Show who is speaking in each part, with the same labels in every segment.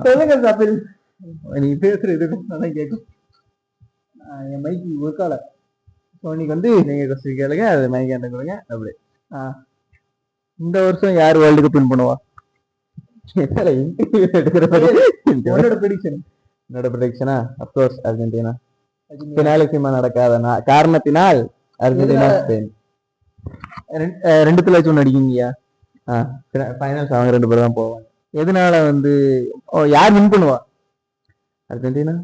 Speaker 1: சொல்லுங்க கபில். நீ பேசுற இது தான் கேட்கும். என் மைக்கு ஒர்க்கால. ஸோ இன்னைக்கு வந்து நீங்க கொஸ்டின் கேளுங்க, அது மைக் என்ன கொடுங்க அப்படி. இந்த வருஷம் யார் வேர்ல்டு கப் வின் பண்ணுவா? உன்னோட ப்ரெடிக்ஷன். என்னோட ப்ரெடிக்ஷனா அப்கோர்ஸ் அர்ஜென்டினா. பினாலிசிமா நடக்காத காரணத்தினால் அர்ஜென்டினா ஸ்பெயின் 2-1 அடிக்குங்கய்யா. ஃபைனல்ஸ் அவங்க 2 பேரும் தான் போவாங்க. எதனால வந்து யார் வின் பண்ணுவா? அர்ஜென்டினா.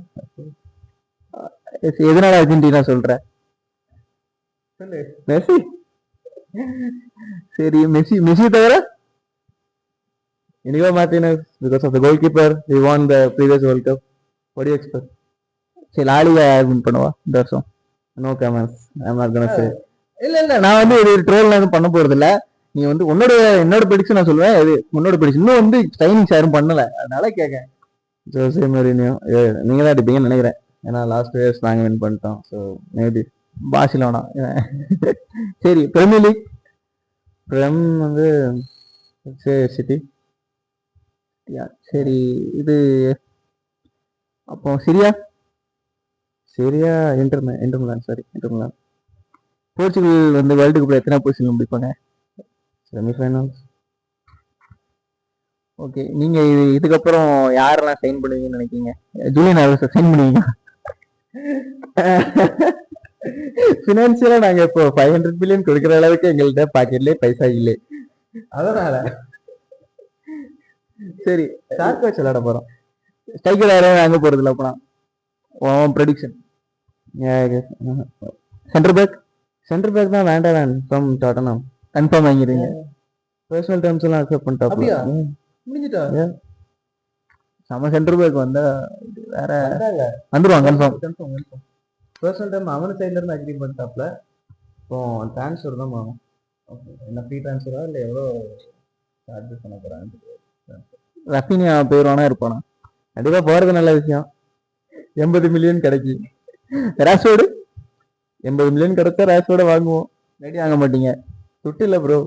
Speaker 1: எதனால அர்ஜென்டினா சொல்ற? மெஸ்ஸி. சரி, மெஸ்ஸி தவிர Inigo Martinez, because of the goalkeeper, he won the previous World Cup. What do you expect? சரி, லாலிகா வின் பண்ணுவா இந்த வருஷம். No comments. I'm not gonna say. இல்ல நான் வந்து ஒரு ட்ரோல் எதுவும் பண்ண போறது இல்ல. நீ வந்து என்னோட ப்ரெடிக்ஷன் நான் சொல்லுவேன். அது உன்னோட ப்ரெடிக்ஷன். இன்னும் வந்து சைனிங்ஸ் யாரும் பண்ணல, அதனால கேட்கேன். ஜோசே மரினியோ நீங்க தான் அடிப்பீங்கன்னு நினைக்கிறேன். ஏன்னா லாஸ்ட் இயர்ஸ் நாங்க வின் பண்ணிட்டோம். So maybe Barcelona. சரி, பிரீமியர் லீக் வந்து சிட்டி. சரி, இது அப்போ சிரியா இன்டர் மிலான். போர்ச்சுகல் வந்து வேர்ல்டு கப்ல எத்தனை பொசிஷன் முடிப்பாங்க? செமிஃபைனல்ஸ். ஓகே, நீங்க இதுக்கப்புறம் யாரெல்லாம் சைன் பண்ணுவீங்கன்னு நினைக்கீங்க? ஜூலியன் ஆல்வர்ஸை சைன் பண்ணுவீங்க? பினான்சியலா நாங்க இப்போ 500 பில்லியன் கொடுக்குற அளவுக்கு எங்கள்கிட்ட பாக்கெட்லயே பைசா இல்லை, அதனால. சரி, ஷார்க் வச்சு விளையாட போறோம். ஸ்ட்ரைக்கர் யாரும் வாங்க போறது இல்லை. அப்பனா ப்ரெடிக்ஷன் சென்டர் பேக் தான் வேண்டாம் ஃப்ரம் டாட்டனம். கன்ஃபார்ம் வாங்கிடுங்க. பர்சனல் டர்ம்ஸ் எல்லாம் அக்செப்ட் பண்ணிட்டாப்ல. முடிஞ்சிட்டா? நம்ம சென்டர் பேக் வந்தா வேற வந்துருவாங்க கன்ஃபார்ம். பர்சனல் டர்ம் அவன் சைடுல இருந்து அக்ரி பண்ணிட்டாப்ல. இப்போ ட்ரான்ஸ்ஃபர் தான் ஆகும். என்ன ஃப்ரீ ட்ரான்ஸ்ஃபரா இல்லை எவ்வளோ சார்ஜஸ் பண்ண போறாங்க? ரஃபினியா போயிடுவானா இருப்பானா? கண்டிப்பா போறது நல்ல விஷயம். 80 மில்லியன் கிடைக்கும். ராஷ்வோர்டு 80 மில்லியன் கிடைச்சா ராஷ்வோர்ட வாங்குவோம். ரெடி வாங்க மாட்டீங்க? துட்டு இல்லை ப்ரோ.